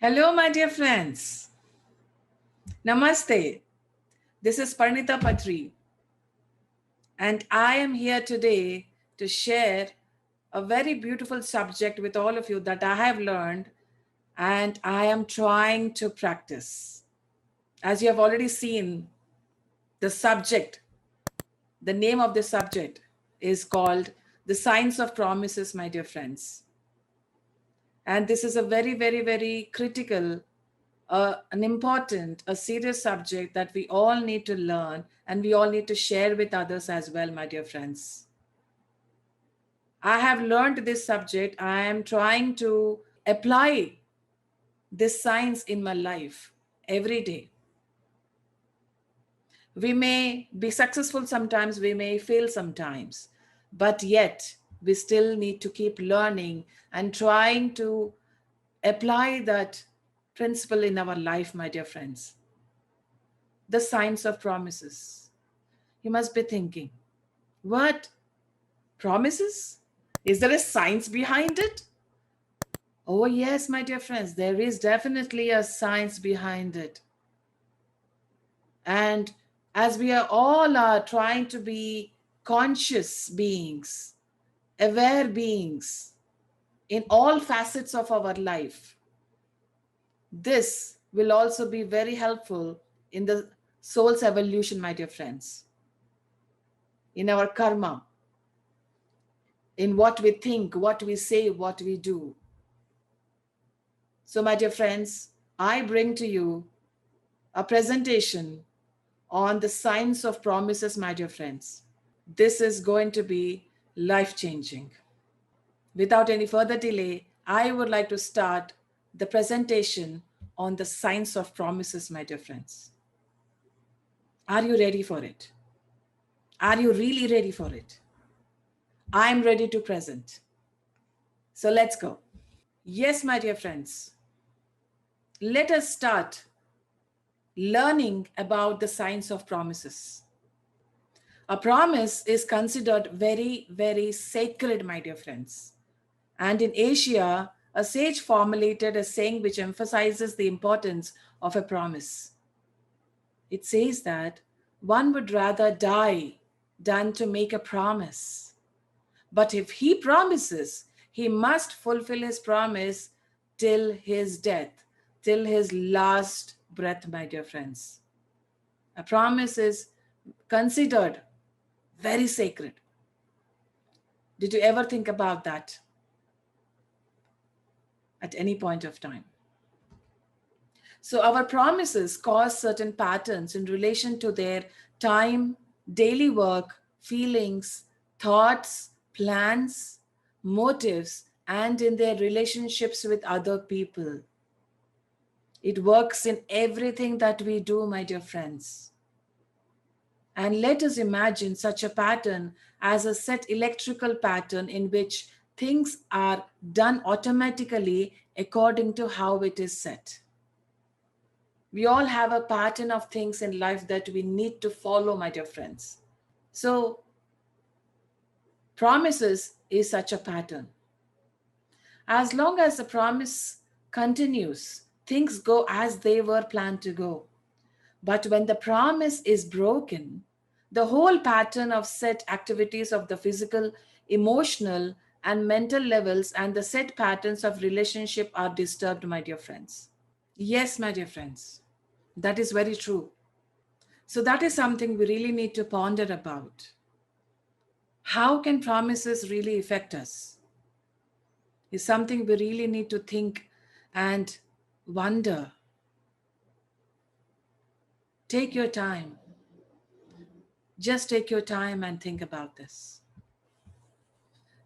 Hello, my dear friends. Namaste. This is Parinitha Patri, and I am here today to share a very beautiful subject with all of you that I have learned and I am trying to practice. As you have already seen, the subject, the name of the subject is called The Science of Promises, my dear friends. And this is a very, very, very critical, an important, a serious subject that we all need to learn and we all need to share with others as well, my dear friends. I have learned this subject. I am trying to apply this science in my life every day. We may be successful sometimes, we may fail sometimes, but yet we still need to keep learning and trying to apply that principle in our life, my dear friends. The science of promises. You must be thinking, what? Promises? Is there a science behind it? Oh, yes, my dear friends, there is definitely a science behind it. And as we are all are trying to be conscious beings, aware beings in all facets of our life, this will also be very helpful in the soul's evolution, my dear friends, in our karma, in what we think, what we say, what we do. So, my dear friends, I bring to you a presentation on the science of promises, my dear friends. This is going to be life changing. Without any further delay, I would like to start the presentation on the science of promises, my dear friends. Are you ready for it? Are you really ready for it? I'm ready to present. So let's go. Yes, my dear friends, let us start learning about the science of promises. A promise is considered very, very sacred, my dear friends. And in Asia, a sage formulated a saying which emphasizes the importance of a promise. It says that one would rather die than to make a promise. But if he promises, he must fulfill his promise till his death, till his last breath, my dear friends. A promise is considered very sacred. Did you ever think about that at any point of time? So, our promises cause certain patterns in relation to their time, daily work, feelings, thoughts, plans, motives, and in their relationships with other people. It works in everything that we do, my dear friends. And let us imagine such a pattern as a set electrical pattern in which things are done automatically according to how it is set. We all have a pattern of things in life that we need to follow, my dear friends. So, promises is such a pattern. As long as the promise continues, things go as they were planned to go. But when the promise is broken, the whole pattern of set activities of the physical, emotional, and mental levels and the set patterns of relationship are disturbed, my dear friends. Yes, my dear friends, that is very true. So, that is something we really need to ponder about. How can promises really affect us? Is something we really need to think and wonder. Take your time. Just take your time and think about this.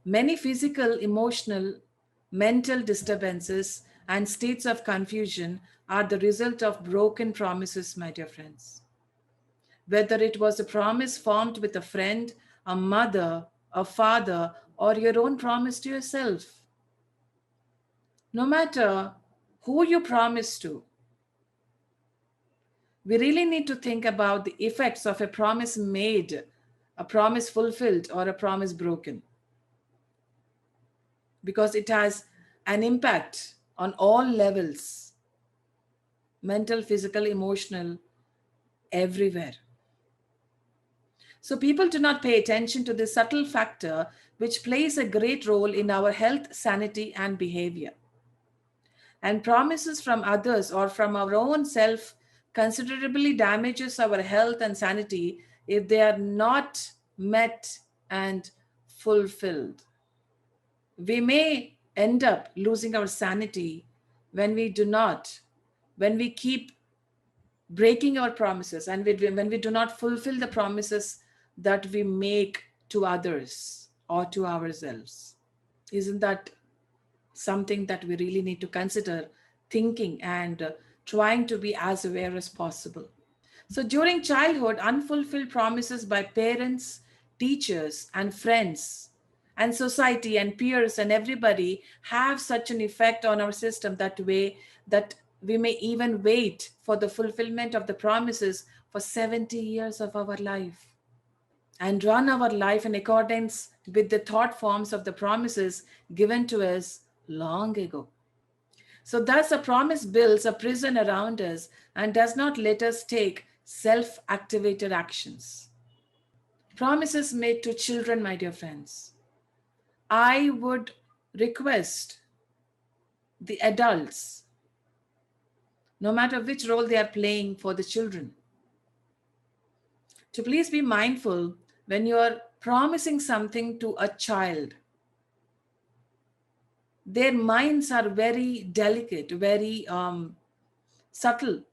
Many physical, emotional, mental disturbances and states of confusion are the result of broken promises, my dear friends. Whether it was a promise formed with a friend, a mother, a father, or your own promise to yourself. No matter who you promise to, we really need to think about the effects of a promise made, a promise fulfilled, or a promise broken, because it has an impact on all levels. mental, physical, emotional, everywhere. So people do not pay attention to this subtle factor which plays a great role in our health, sanity, and behavior. And promises from others or from our own self considerably damages our health and sanity if they are not met and fulfilled. We may end up losing our sanity when we do not, when we keep breaking our promises, and when we do not fulfill the promises that we make to others or to ourselves. Isn't that something that we really need to consider thinking and trying to be as aware as possible? So during childhood, unfulfilled promises by parents, teachers, and friends, and society and peers and everybody have such an effect on our system that we may even wait for the fulfillment of the promises for 70 years of our life and run our life in accordance with the thought forms of the promises given to us long ago. So, thus, a promise builds a prison around us and does not let us take self activated actions. Promises made to children, my dear friends. I would request the adults, no matter which role they are playing for the children, to please be mindful when you are promising something to a child. Their minds are very delicate, very subtle.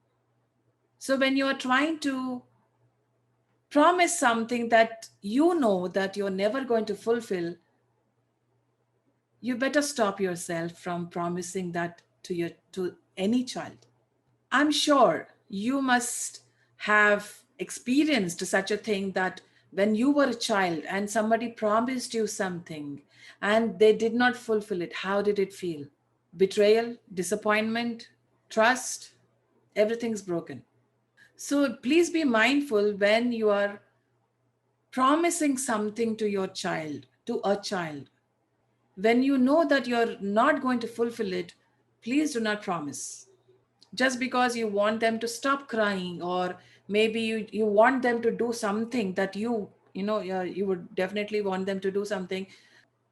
So, when you are trying to promise something that you know that you're never going to fulfill, you better stop yourself from promising that to any child. I'm sure you must have experienced such a thing that when you were a child and somebody promised you something and they did not fulfill it, how did it feel? Betrayal, disappointment, trust, everything's broken. So please be mindful when you are promising something to your child, to a child. When you know that you're not going to fulfill it, please do not promise. Just because you want them to stop crying, or maybe you want them to do something that you would definitely want them to do something,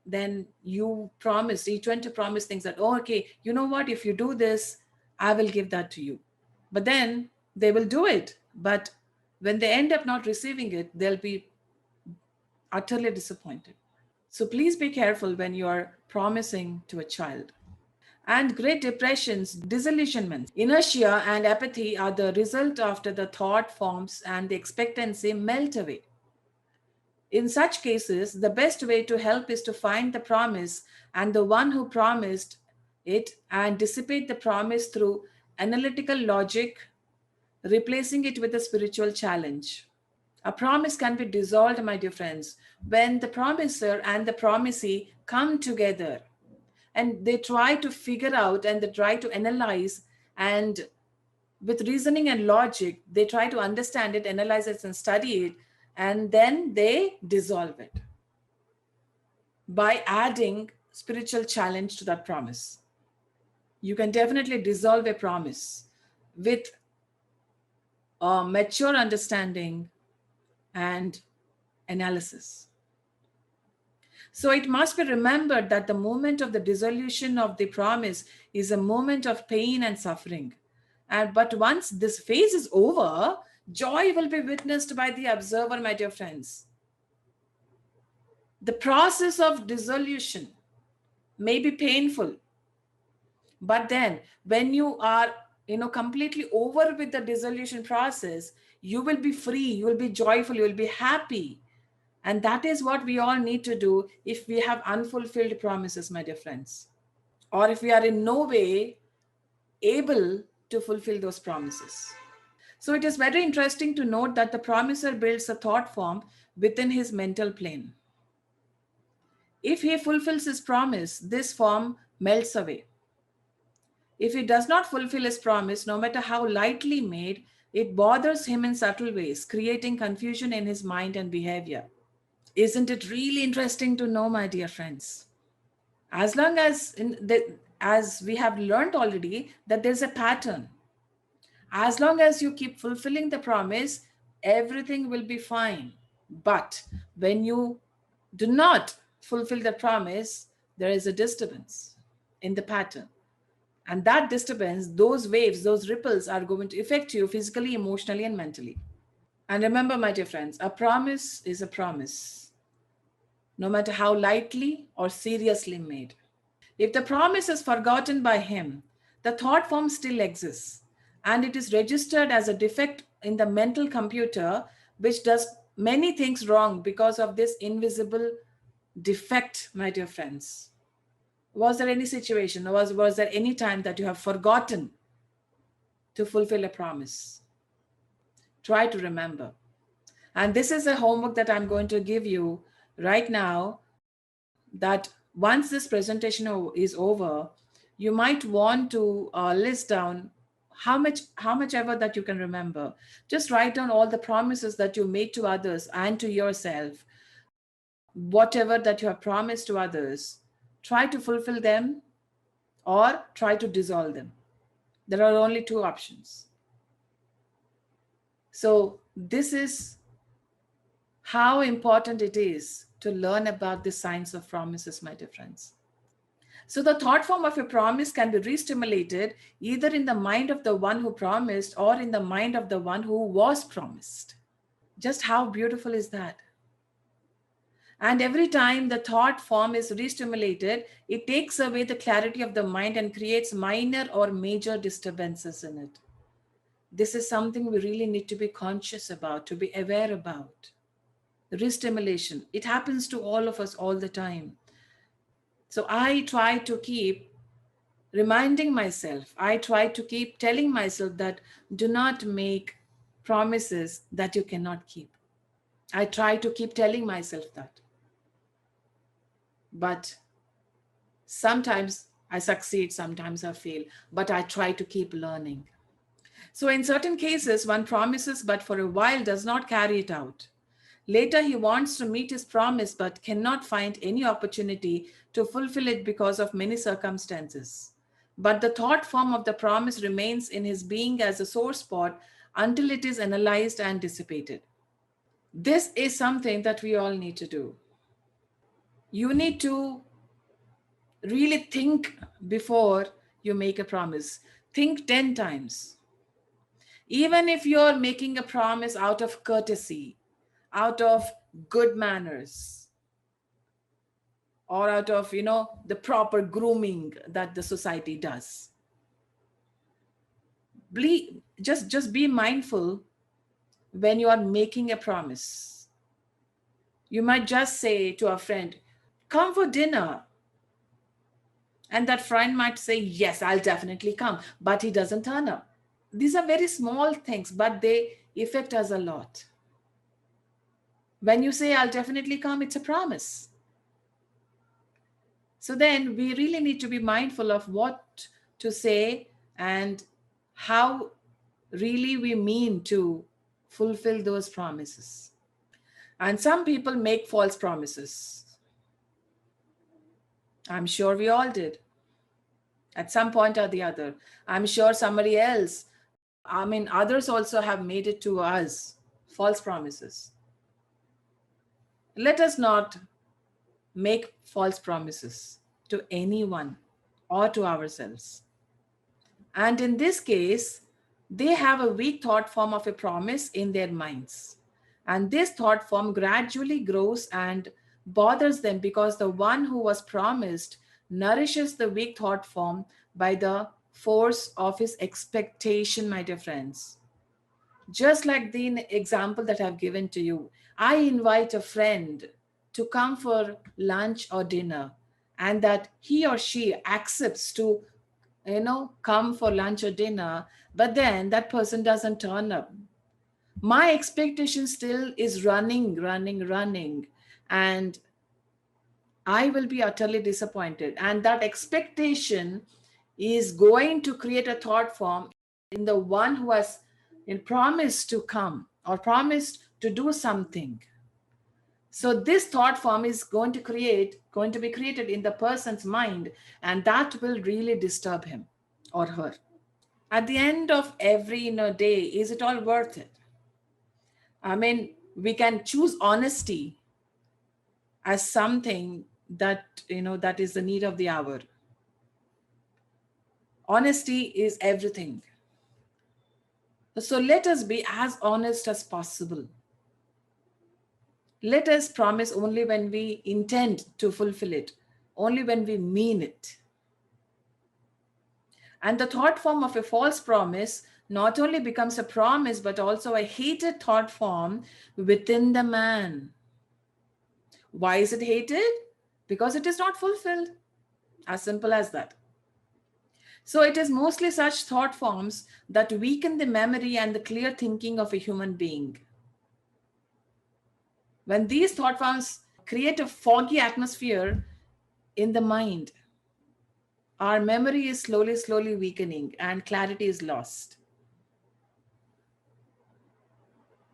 then you tend to promise things that, oh, okay, you know what, if you do this, I will give that to you. But then they will do it. But when they end up not receiving it, they'll be utterly disappointed. So please be careful when you are promising to a child. And great depressions, disillusionments, inertia, and apathy are the result after the thought forms and the expectancy melt away. In such cases, the best way to help is to find the promise and the one who promised it and dissipate the promise through analytical logic, replacing it with a spiritual challenge. A promise can be dissolved, my dear friends, when the promiser and the promisee come together and they try to figure out and they try to analyze, and with reasoning and logic they try to understand it, analyze it, and study it, and then they dissolve it by adding spiritual challenge to that promise. You can definitely dissolve a promise with a mature understanding and analysis. So it must be remembered that the moment of the dissolution of the promise is a moment of pain and suffering. But once this phase is over, joy will be witnessed by the observer, my dear friends. The process of dissolution may be painful, but then when you are completely over with the dissolution process, you will be free, you will be joyful, you will be happy. And that is what we all need to do if we have unfulfilled promises, my dear friends, or if we are in no way able to fulfill those promises. So it is very interesting to note that the promiser builds a thought form within his mental plane. If he fulfills his promise, this form melts away. If he does not fulfill his promise, no matter how lightly made, it bothers him in subtle ways, creating confusion in his mind and behavior. Isn't it really interesting to know, my dear friends? As long as as we have learned already that there's a pattern. As long as you keep fulfilling the promise, everything will be fine. But when you do not fulfill the promise, there is a disturbance in the pattern. And that disturbance, those waves, those ripples are going to affect you physically, emotionally, and mentally. And remember, my dear friends, a promise is a promise, no matter how lightly or seriously made. If the promise is forgotten by him, the thought form still exists and it is registered as a defect in the mental computer, which does many things wrong because of this invisible defect, my dear friends. Was there any situation, was there any time that you have forgotten to fulfill a promise? Try to remember. And this is a homework that I'm going to give you right now, that once this presentation is over, you might want to list down how much ever that you can remember. Just write down all the promises that you made to others and to yourself. Whatever that you have promised to others, try to fulfill them or try to dissolve them. There are only two options. So this is how important it is to learn about the science of promises, my dear friends. So the thought form of a promise can be re-stimulated either in the mind of the one who promised or in the mind of the one who was promised. Just how beautiful is that? And every time the thought form is re-stimulated, it takes away the clarity of the mind and creates minor or major disturbances in it. This is something we really need to be conscious about, to be aware about. Re-stimulation, it happens to all of us all the time. So I try to keep reminding myself, I try to keep telling myself that do not make promises that you cannot keep. I try to keep telling myself that. But sometimes I succeed, sometimes I fail, but I try to keep learning. So in certain cases, one promises, but for a while does not carry it out. Later, he wants to meet his promise, but cannot find any opportunity to fulfill it because of many circumstances. But the thought form of the promise remains in his being as a sore spot until it is analyzed and dissipated. This is something that we all need to do. You need to really think before you make a promise. Think 10 times. Even if you're making a promise out of courtesy, out of good manners, or out of, the proper grooming that the society does. Just be mindful when you are making a promise. You might just say to a friend, come for dinner. And that friend might say, yes, I'll definitely come, but he doesn't turn up. These are very small things, but they affect us a lot. When you say, I'll definitely come, it's a promise. So then we really need to be mindful of what to say and how really we mean to fulfill those promises. And some people make false promises. I'm sure we all did at some point or the other. I'm sure somebody else, others also have made it to us, false promises. Let us not make false promises to anyone or to ourselves. And in this case, they have a weak thought form of a promise in their minds. And this thought form gradually grows and bothers them because the one who was promised nourishes the weak thought form by the force of his expectation, my dear friends. Just like the example that I've given to you, I invite a friend to come for lunch or dinner, and that he or she accepts to, come for lunch or dinner, but then that person doesn't turn up. My expectation still is running, and I will be utterly disappointed. And that expectation is going to create a thought form in the one who has promised to come or promised to do something. So this thought form is going to be created in the person's mind, and that will really disturb him or her. At the end of every day, is it all worth it? I mean, we can choose honesty as something that that is the need of the hour. Honesty is everything. So let us be as honest as possible. Let us promise only when we intend to fulfill it, only when we mean it. And the thought form of a false promise not only becomes a promise, but also a hated thought form within the man. Why is it hated? Because it is not fulfilled. As simple as that. So it is mostly such thought forms that weaken the memory and the clear thinking of a human being. When these thought forms create a foggy atmosphere in the mind, our memory is slowly weakening and clarity is lost.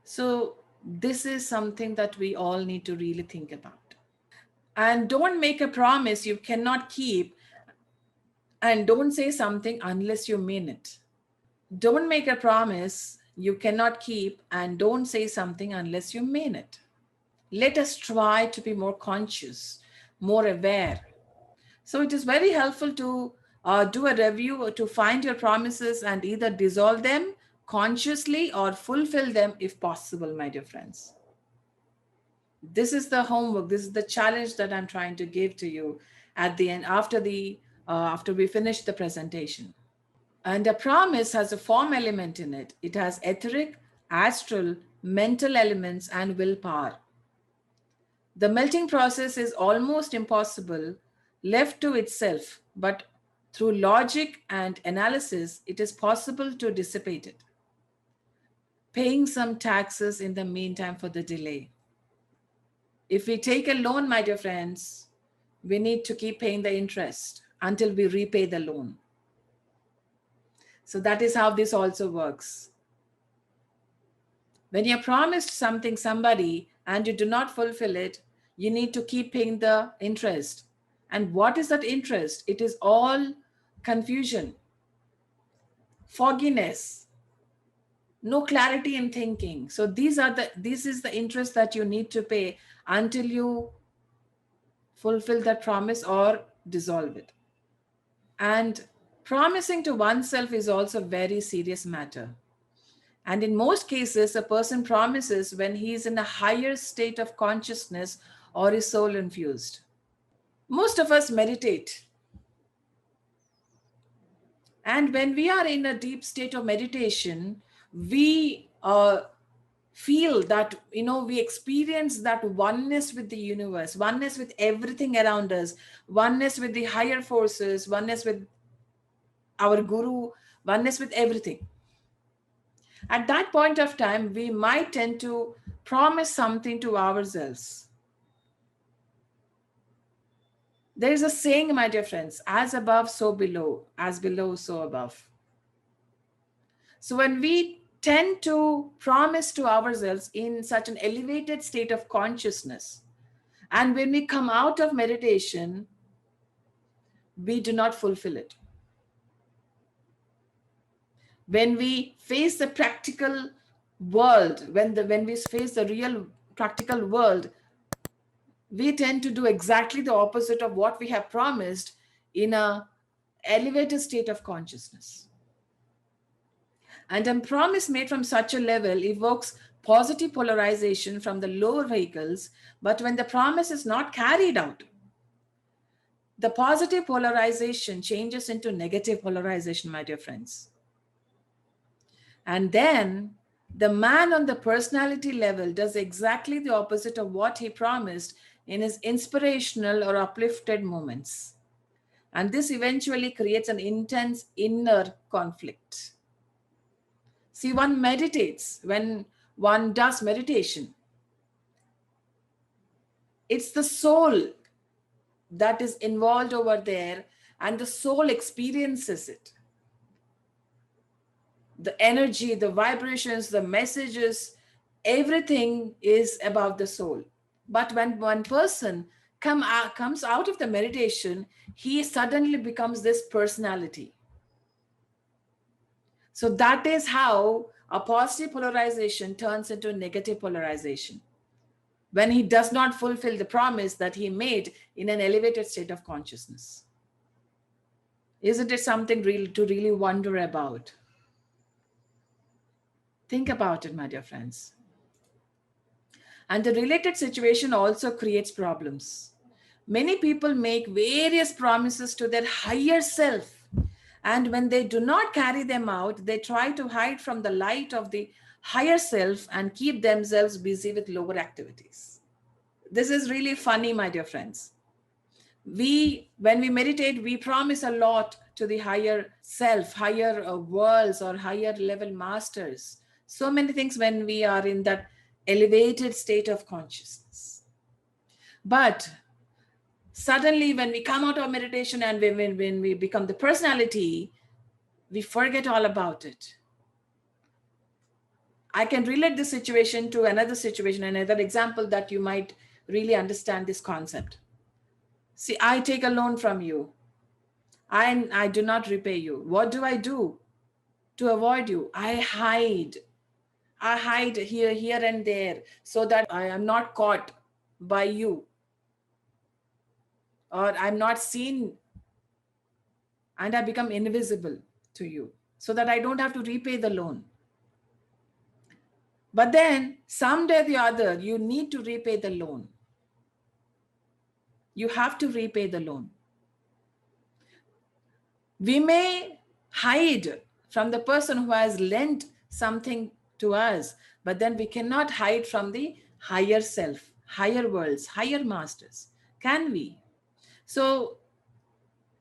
So this is something that we all need to really think about. And don't make a promise you cannot keep, and don't say something unless you mean it. Don't make a promise you cannot keep, and don't say something unless you mean it. Let us try to be more conscious, more aware. So it is very helpful to do a review to find your promises and either dissolve them consciously or fulfill them if possible, my dear friends. This is the homework. This is the challenge that I'm trying to give to you at the end after we finish the presentation. And a promise has a form element in it. It has etheric, astral, mental elements, and willpower. The melting process is almost impossible left to itself, but through logic and analysis, it is possible to dissipate it. Paying some taxes in the meantime for the delay. If we take a loan, my dear friends, we need to keep paying the interest until we repay the loan. So that is how this also works. When you promised something somebody and you do not fulfill it, you need to keep paying the interest. And what is that interest? It is all confusion, fogginess, no clarity in thinking. So this is the interest that you need to pay until you fulfill that promise or dissolve it. And promising to oneself is also a very serious matter. And in most cases, a person promises when he is in a higher state of consciousness or is soul infused. Most of us meditate. And when we are in a deep state of meditation, we feel that, we experience that oneness with the universe, oneness with everything around us, oneness with the higher forces, oneness with our guru, oneness with everything. At that point of time, we might tend to promise something to ourselves. There is a saying, my dear friends, as above, so below, as below, so above. So when we tend to promise to ourselves in such an elevated state of consciousness, and when we come out of meditation, we do not fulfill it. When we face the practical world, when we face the real practical world, we tend to do exactly the opposite of what we have promised in a elevated state of consciousness. And a promise made from such a level evokes positive polarization from the lower vehicles, but when the promise is not carried out, the positive polarization changes into negative polarization, my dear friends. And then the man on the personality level does exactly the opposite of what he promised in his inspirational or uplifted moments. And this eventually creates an intense inner conflict. See, one meditates when one does meditation. It's the soul that is involved over there, and the soul experiences it. The energy, the vibrations, the messages, everything is about the soul. But when one person comes out of the meditation, he suddenly becomes this personality. So that is how a positive polarization turns into negative polarization, when he does not fulfill the promise that he made in an elevated state of consciousness. Isn't it something real to really wonder about? Think about it, my dear friends. And the related situation also creates problems. Many people make various promises to their higher self, and when they do not carry them out, they try to hide from the light of the higher self and keep themselves busy with lower activities. This is really funny, my dear friends. When we meditate, we promise a lot to the higher self, higher worlds, or higher level masters. So many things when we are in that elevated state of consciousness. But suddenly, when we come out of meditation and when we become the personality, we forget all about it. I can relate this situation to another situation, another example that you might really understand this concept. See, I take a loan from you. I do not repay you. What do I do to avoid you? I hide. I hide here and there so that I am not caught by you, or I'm not seen, and I become invisible to you so that I don't have to repay the loan. But then someday or the other, you need to repay the loan. You have to repay the loan. We may hide from the person who has lent something to us, but then we cannot hide from the higher self, higher worlds, higher masters. Can we? So,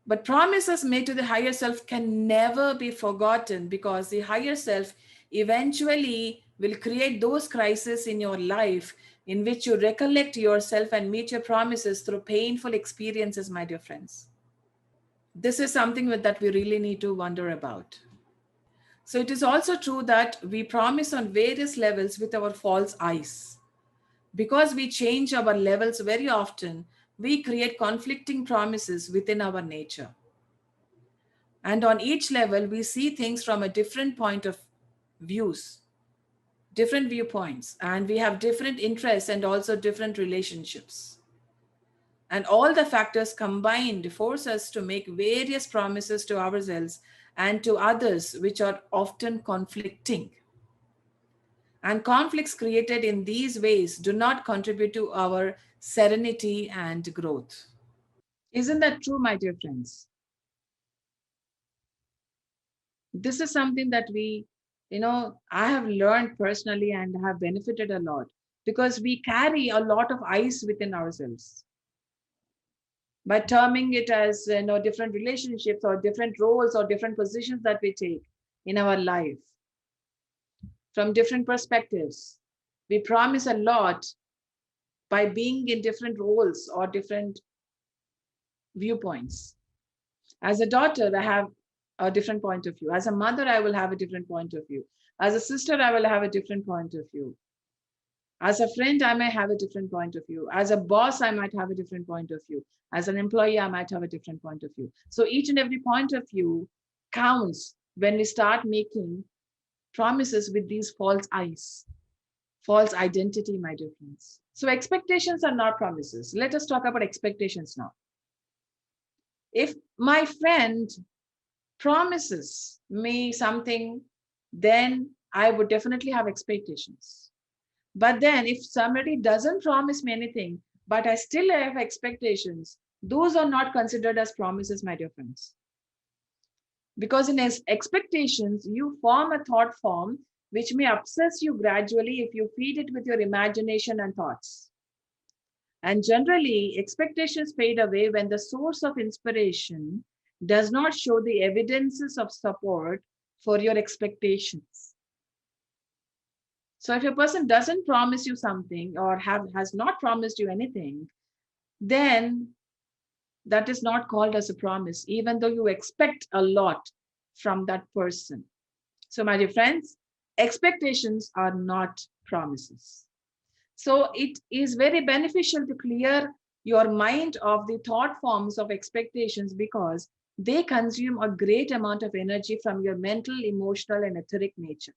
but promises made to the higher self can never be forgotten, because the higher self eventually will create those crises in your life in which you recollect yourself and meet your promises through painful experiences, my dear friends. This is something that we really need to wonder about. So it is also true that we promise on various levels with our false eyes. Because we change our levels very often, we create conflicting promises within our nature. And on each level, we see things from a different point of views, different viewpoints, and we have different interests and also different relationships. And all the factors combined force us to make various promises to ourselves and to others, which are often conflicting. And conflicts created in these ways do not contribute to our serenity and growth. Isn't that true, my dear friends? This is something that I have learned personally and have benefited a lot, because we carry a lot of ice within ourselves. By terming it as different relationships or different roles or different positions that we take in our life from different perspectives, we promise a lot by being in different roles or different viewpoints. As a daughter, I have a different point of view. As a mother, I will have a different point of view. As a sister, I will have a different point of view. As a friend, I may have a different point of view. As a boss, I might have a different point of view. As an employee, I might have a different point of view. So each and every point of view counts when we start making promises with these false eyes, false identity, my dear friends. So expectations are not promises. Let us talk about expectations now. If my friend promises me something, then I would definitely have expectations. But then if somebody doesn't promise me anything, but I still have expectations, those are not considered as promises, my dear friends. Because in expectations, you form a thought form which may obsess you gradually if you feed it with your imagination and thoughts. And generally, expectations fade away when the source of inspiration does not show the evidences of support for your expectations. So if a person doesn't promise you something or has not promised you anything, then that is not called as a promise, even though you expect a lot from that person. So my dear friends, expectations are not promises. So it is very beneficial to clear your mind of the thought forms of expectations, because They consume a great amount of energy from your mental, emotional, and etheric nature.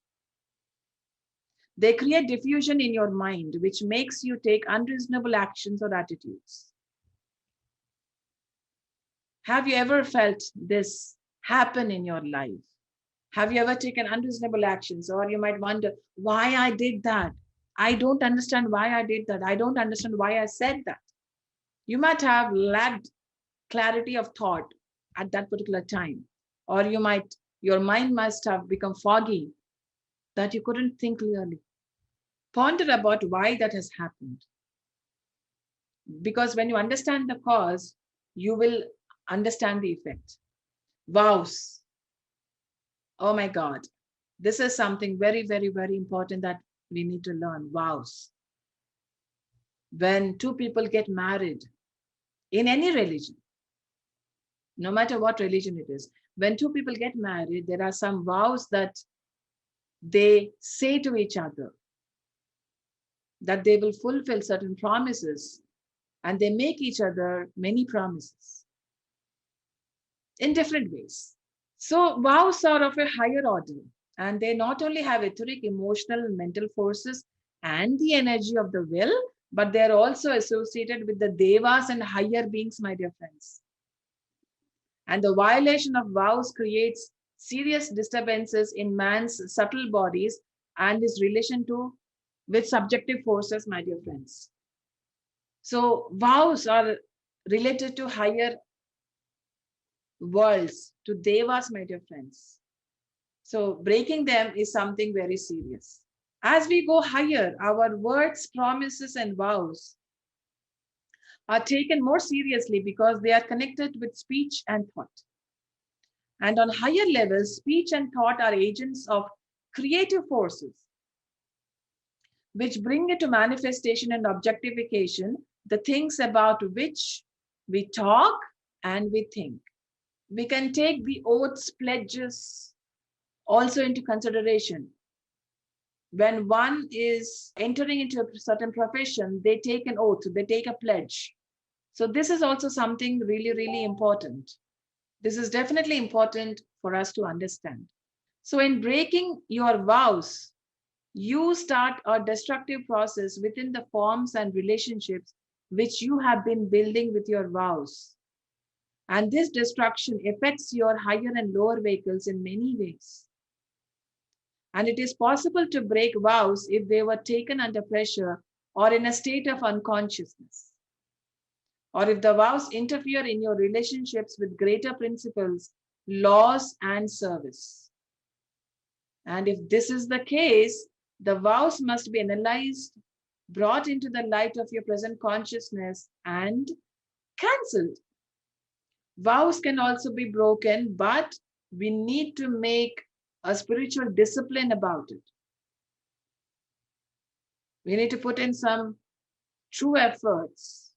They create diffusion in your mind, which makes you take unreasonable actions or attitudes. Have you ever felt this happen in your life? Have you ever taken unreasonable actions? Or you might wonder why I did that. I don't understand why I did that. I don't understand why I said that. You might have lacked clarity of thought at that particular time. Or your mind must have become foggy that you couldn't think clearly. Ponder about why that has happened. Because when you understand the cause, you will understand the effect. Vows. Oh my God. This is something very, very, very important that we need to learn. Vows. When two people get married in any religion, no matter what religion it is, when two people get married, there are some vows that they say to each other that they will fulfill certain promises, and they make each other many promises in different ways. So vows are of a higher order, and they not only have etheric, emotional, and mental forces and the energy of the will, but they are also associated with the devas and higher beings, my dear friends. And the violation of vows creates serious disturbances in man's subtle bodies and his relation to with subjective forces, my dear friends. So vows are related to higher worlds, to devas, my dear friends. So breaking them is something very serious. As we go higher, our words, promises, and vows are taken more seriously because they are connected with speech and thought. And on higher levels, speech and thought are agents of creative forces, which bring into manifestation and objectification the things about which we talk and we think. We can take the oaths, pledges also into consideration. When one is entering into a certain profession, they take an oath, they take a pledge. So this is also something really, really important. This is definitely important for us to understand. So in breaking your vows, you start a destructive process within the forms and relationships which you have been building with your vows. And this destruction affects your higher and lower vehicles in many ways. And it is possible to break vows if they were taken under pressure or in a state of unconsciousness, or if the vows interfere in your relationships with greater principles, laws, and service. And if this is the case, the vows must be analyzed, brought into the light of your present consciousness, and cancelled. Vows can also be broken, but we need to make a spiritual discipline about it. We need to put in some true efforts,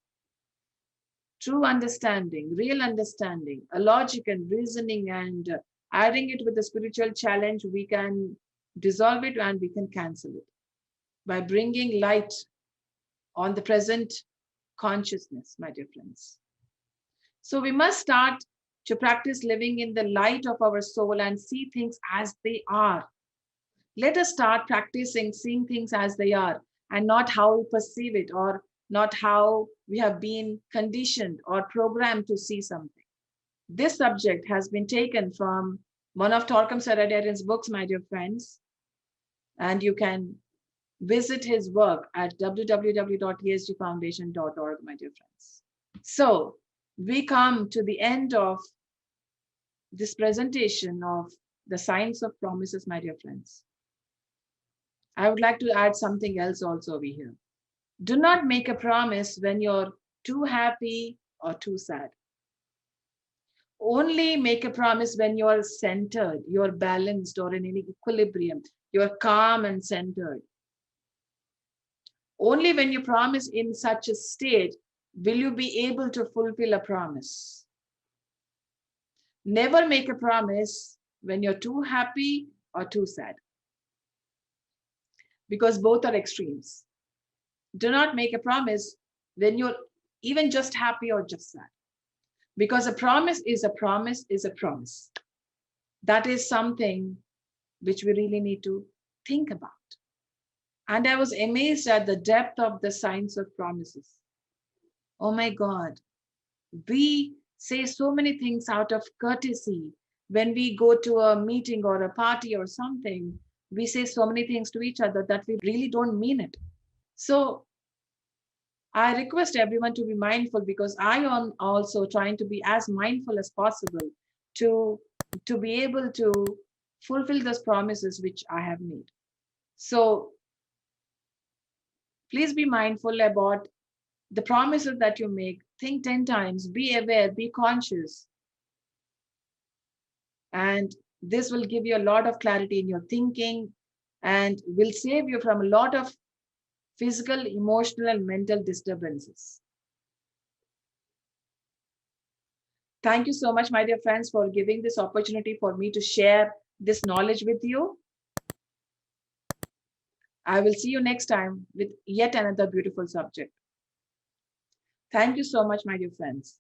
true understanding, real understanding, a logic and reasoning, and adding it with a spiritual challenge, we can dissolve it and we can cancel it by bringing light on the present consciousness, my dear friends. So we must start to practice living in the light of our soul and see things as they are. Let us start practicing seeing things as they are and not how we perceive it, or not how we have been conditioned or programmed to see something. This subject has been taken from one of Torquem Saradarian's books, my dear friends, and you can visit his work at www.esgfoundation.org, my dear friends. So we come to the end of this presentation of the science of promises, my dear friends. I would like to add something else also over here. Do not make a promise when you're too happy or too sad. Only make a promise when you're centered, you're balanced or in equilibrium, you're calm and centered. Only when you promise in such a state will you be able to fulfill a promise. Never make a promise when you're too happy or too sad, because both are extremes. Do not make a promise when you're even just happy or just sad. Because a promise is a promise is a promise. That is something which we really need to think about. And I was amazed at the depth of the science of promises. Oh my God. We say so many things out of courtesy. When we go to a meeting or a party or something, we say so many things to each other that we really don't mean it. So I request everyone to be mindful, because I am also trying to be as mindful as possible to, to be able to fulfill those promises which I have made. So please be mindful about the promises that you make. Think 10 times, be aware, be conscious. And this will give you a lot of clarity in your thinking and will save you from a lot of physical, emotional, and mental disturbances. Thank you so much, my dear friends, for giving this opportunity for me to share this knowledge with you. I will see you next time with yet another beautiful subject. Thank you so much, my dear friends.